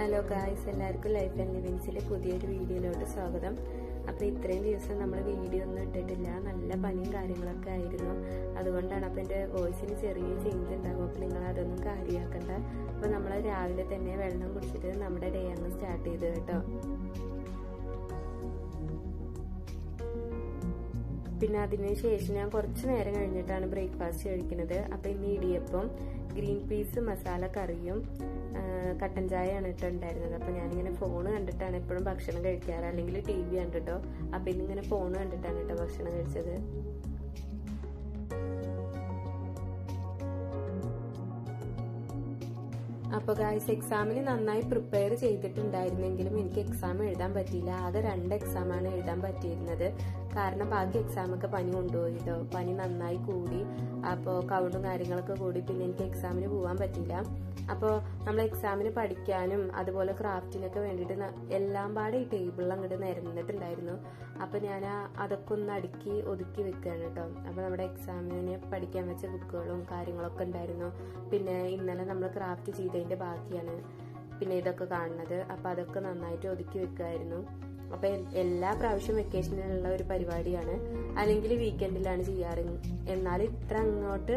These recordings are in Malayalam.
ഹലോ ഗായ്സ്, എല്ലാവർക്കും ലൈഫ് ആൻഡ് ലിവിങ്സിലെ പുതിയൊരു വീഡിയോയിലോട്ട് സ്വാഗതം. അപ്പോൾ ഇത്രയും ദിവസം നമ്മൾ വീഡിയോ ഒന്നും ഇട്ടിട്ടില്ല, നല്ല പനിയും കാര്യങ്ങളൊക്കെ ആയിരുന്നു. അതുകൊണ്ടാണ് അപ്പോൾ എൻ്റെ വോയിസിന് ചെറിയ ചേഞ്ച് ഉണ്ടാകും. അപ്പോൾ നിങ്ങൾ അതൊന്നും കാര്യമാക്കണ്ട. അപ്പോൾ നമ്മൾ രാവിലെ തന്നെ വെള്ളം കുടിച്ചിട്ട് നമ്മുടെ ഡേ അങ്ങ് സ്റ്റാർട്ട് ചെയ്തു കേട്ടോ. പിന്നെ അതിന് ശേഷം ഞാൻ കുറച്ച് നേരം കഴിഞ്ഞിട്ടാണ് ബ്രേക്ക്ഫാസ്റ്റ് കഴിക്കുന്നത്. അപ്പം ഇന്ന് ഇടിയപ്പം, ഗ്രീൻ പീസ് മസാല കറിയും കട്ടൻ ചായയാണ് ഇട്ടുണ്ടായിരുന്നത്. അപ്പം ഞാനിങ്ങനെ ഫോണ് കണ്ടിട്ടാണ് എപ്പോഴും ഭക്ഷണം കഴിക്കാറ്, അല്ലെങ്കിൽ TV കണ്ടിട്ടോ. അപ്പം ഇന്നിങ്ങനെ ഫോണ് കണ്ടിട്ടാണ് കേട്ടോ ഭക്ഷണം കഴിച്ചത്. അപ്പോൾ ഗായ്സ്, എക്സാമിന് നന്നായി പ്രിപ്പയർ ചെയ്തിട്ടുണ്ടായിരുന്നെങ്കിലും എനിക്ക് എക്സാം എഴുതാൻ പറ്റിയില്ല. ആകെ 2 എക്സാമാണ് എഴുതാൻ പറ്റിയിരുന്നത്. കാരണം ബാക്കി എക്സാമൊക്കെ പനി കൊണ്ടുപോയിട്ടോ. പനി നന്നായി കൂടി, അപ്പോൾ കൗണ്ടും കാര്യങ്ങളൊക്കെ കൂടി, പിന്നെ എനിക്ക് എക്സാമിന് പോകാൻ പറ്റിയില്ല. അപ്പോൾ നമ്മൾ എക്സാമിന് പഠിക്കാനും അതുപോലെ ക്രാഫ്റ്റിനൊക്കെ വേണ്ടിയിട്ട് എല്ലാം പാടെ ഈ ടേബിളിൽ അങ്ങോട്ട് നിരന്നിട്ടുണ്ടായിരുന്നു. അപ്പോൾ ഞാൻ അതൊക്കെ ഒന്ന് അടുക്കി ഒതുക്കി വെക്കുകയാണ് കേട്ടോ. അപ്പോൾ നമ്മുടെ എക്സാമിന് പഠിക്കാൻ വെച്ച ബുക്കുകളും കാര്യങ്ങളൊക്കെ ഉണ്ടായിരുന്നു. പിന്നെ ഇന്നലെ നമ്മൾ ക്രാഫ്റ്റ് ചെയ്തതിന്റെ ബാക്കിയാണ് പിന്നെ ഇതൊക്കെ കാണുന്നത്. അപ്പോൾ അതൊക്കെ നന്നായിട്ട് ഒതുക്കി വെക്കുമായിരുന്നു. അപ്പൊ എല്ലാ പ്രാവശ്യം വെക്കേഷനിലുള്ള ഒരു പരിപാടിയാണ്, അല്ലെങ്കിൽ വീക്കെൻഡിലാണ് ചെയ്യാറ്. എന്നാൽ ഇത്ര അങ്ങോട്ട്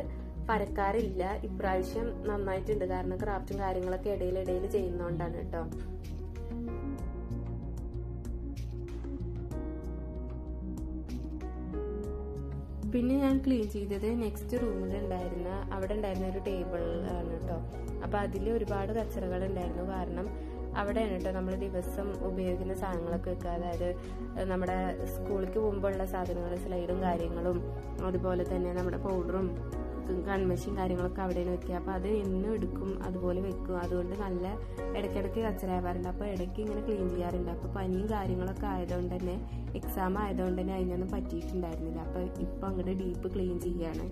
പരക്കാറില്ല. ഇപ്രാവശ്യം നന്നായിട്ടുണ്ട്, കാരണം ക്രാഫ്റ്റും കാര്യങ്ങളൊക്കെ ഇടയിൽ ചെയ്യുന്നോണ്ടാണ് കേട്ടോ. പിന്നെ ഞാൻ ക്ലീൻ ചെയ്തത് നെക്സ്റ്റ് റൂമിൽ അവിടെ ഉണ്ടായിരുന്ന ഒരു ടേബിൾ ആണ് കേട്ടോ. അപ്പൊ അതിൽ ഒരുപാട് കച്ചറകൾ ഉണ്ടായിരുന്നു. കാരണം അവിടെയാണ് കേട്ടോ നമ്മൾ ദിവസം ഉപയോഗിക്കുന്ന സാധനങ്ങളൊക്കെ വെക്കുക. അതായത് നമ്മുടെ സ്കൂളിലേക്ക് പോകുമ്പോഴുള്ള സാധനങ്ങൾ, സ്ലൈഡും കാര്യങ്ങളും, അതുപോലെ തന്നെ നമ്മുടെ പൗഡറും കൺമഷിയും കാര്യങ്ങളൊക്കെ അവിടെയാണ് വെക്കുക. അപ്പൊ അത് എന്നും എടുക്കും, അതുപോലെ വെക്കും. അതുകൊണ്ട് നല്ല ഇടയ്ക്കിടയ്ക്ക് കച്ചറാവാറുണ്ട്. അപ്പൊ ഇടയ്ക്ക് ഇങ്ങനെ ക്ലീൻ ചെയ്യാറുണ്ട്. അപ്പൊ പനിയും കാര്യങ്ങളൊക്കെ ആയതുകൊണ്ട് തന്നെ, എക്സാം ആയതുകൊണ്ട് തന്നെ അതിനൊന്നും പറ്റിയിട്ടുണ്ടായിരുന്നില്ല. അപ്പൊ ഇപ്പൊ അങ്ങോട്ട് ഡീപ്പ് ക്ലീൻ ചെയ്യാണ്.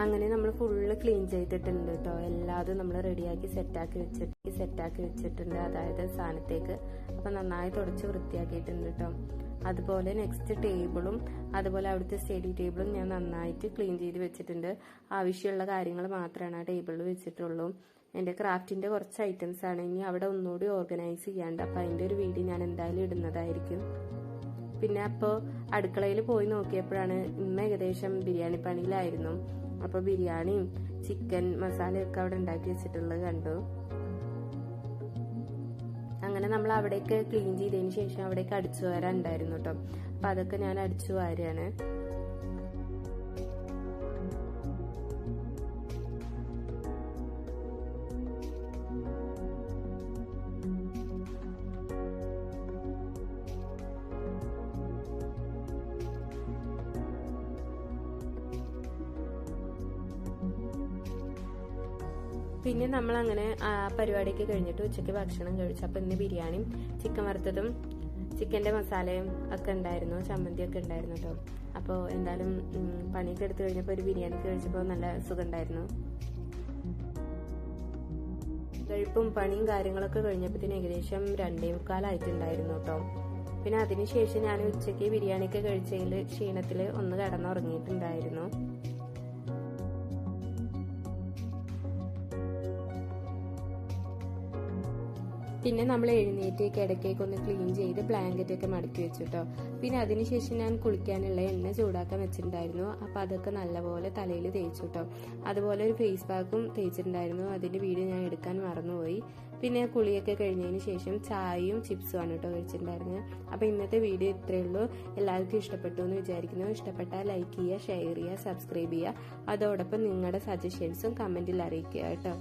അങ്ങനെ നമ്മൾ ഫുള്ള് ക്ലീൻ ചെയ്തിട്ടുണ്ട് കേട്ടോ. എല്ലാതും നമ്മൾ റെഡിയാക്കി സെറ്റാക്കി വെച്ചിട്ടുണ്ട്, അതായത് സ്ഥാനത്തേക്ക്. അപ്പൊ നന്നായി തുടച്ച് വൃത്തിയാക്കിയിട്ടുണ്ട് കേട്ടോ. അതുപോലെ നെക്സ്റ്റ് ടേബിളും അതുപോലെ അവിടുത്തെ സ്റ്റഡി ടേബിളും ഞാൻ നന്നായിട്ട് ക്ലീൻ ചെയ്ത് വെച്ചിട്ടുണ്ട്. ആവശ്യമുള്ള കാര്യങ്ങൾ മാത്രമാണ് ആ ടേബിളിൽ വെച്ചിട്ടുള്ളൂ. എന്റെ ക്രാഫ്റ്റിന്റെ കുറച്ച് ഐറ്റംസ് ആണ്. ഇനി അവിടെ ഒന്നുകൂടി ഓർഗനൈസ് ചെയ്യാണ്ട്. അപ്പൊ അതിന്റെ ഒരു വീഡിയോ ഞാൻ എന്തായാലും ഇടുന്നതായിരിക്കും. പിന്നെ അപ്പോൾ അടുക്കളയിൽ പോയി നോക്കിയപ്പോഴാണ് ഇന്ന് ഏകദേശം ബിരിയാണി പണിയിലായിരുന്നു. അപ്പൊ ബിരിയാണിയും ചിക്കൻ മസാലയൊക്കെ അവിടെ ഉണ്ടാക്കി വെച്ചിട്ടുള്ളത് കണ്ടു. അങ്ങനെ നമ്മൾ അവിടേക്ക് ക്ലീൻ ചെയ്തതിന് ശേഷം അവിടേക്ക് അടിച്ചു വാരാൻ ഉണ്ടായിരുന്നു കേട്ടോ. അപ്പൊ അതൊക്കെ ഞാൻ അടിച്ചു വാരാണ്. പിന്നെ നമ്മൾ അങ്ങനെ ആ പരിപാടിയൊക്കെ കഴിഞ്ഞിട്ട് ഉച്ചയ്ക്ക് ഭക്ഷണം കഴിച്ചു. അപ്പൊ ഇന്ന് ബിരിയാണിയും ചിക്കൻ വറുത്തതും ചിക്കന്റെ മസാലയും ഒക്കെ ഉണ്ടായിരുന്നു, ചമ്മന്തിയൊക്കെ ഉണ്ടായിരുന്നു കേട്ടോ. അപ്പോൾ എന്തായാലും പണിയൊക്കെ എടുത്തു കഴിഞ്ഞപ്പോൾ ഒരു ബിരിയാണി കഴിച്ചപ്പോൾ നല്ല സുഖം ഉണ്ടായിരുന്നു. കഴിപ്പും പണിയും കാര്യങ്ങളൊക്കെ കഴിഞ്ഞപ്പോഴത്തേന് ഏകദേശം 2:15 കേട്ടോ. പിന്നെ അതിനുശേഷം ഞാൻ ഉച്ചയ്ക്ക് ബിരിയാണിയൊക്കെ കഴിച്ചതിൽ ക്ഷീണത്തിൽ ഒന്ന് കിടന്നുറങ്ങിയിട്ടുണ്ടായിരുന്നു. പിന്നെ നമ്മൾ എഴുന്നേറ്റേക്ക് ഇടയ്ക്കേക്ക് ഒന്ന് ക്ലീൻ ചെയ്ത് ബ്ലാങ്കറ്റ് ഒക്കെ മടക്കി വെച്ചു കേട്ടോ. പിന്നെ അതിനുശേഷം ഞാൻ കുളിക്കാനുള്ള എണ്ണ ചൂടാക്കാൻ വെച്ചിട്ടുണ്ടായിരുന്നു. അപ്പൊ അതൊക്കെ നല്ലപോലെ തലയിൽ തേച്ചു കേട്ടോ. അതുപോലെ ഒരു ഫേസ് പാക്കും തേച്ചിട്ടുണ്ടായിരുന്നു. അതിന്റെ വീഡിയോ ഞാൻ എടുക്കാൻ മറന്നുപോയി. പിന്നെ കുളിയൊക്കെ കഴിഞ്ഞതിന് ശേഷം ചായയും ചിപ്സും ആണ് കേട്ടോ കഴിച്ചിട്ടുണ്ടായിരുന്നത്. അപ്പൊ ഇന്നത്തെ വീഡിയോ ഇത്രയേ ഉള്ളൂ. എല്ലാവർക്കും ഇഷ്ടപ്പെട്ടു എന്ന് വിചാരിക്കുന്നു. ഇഷ്ടപ്പെട്ടാൽ ലൈക്ക് ചെയ്യുക, ഷെയർ ചെയ്യുക, സബ്സ്ക്രൈബ് ചെയ്യുക. അതോടൊപ്പം നിങ്ങളുടെ സജഷൻസും കമന്റിൽ അറിയിക്കുക കേട്ടോ.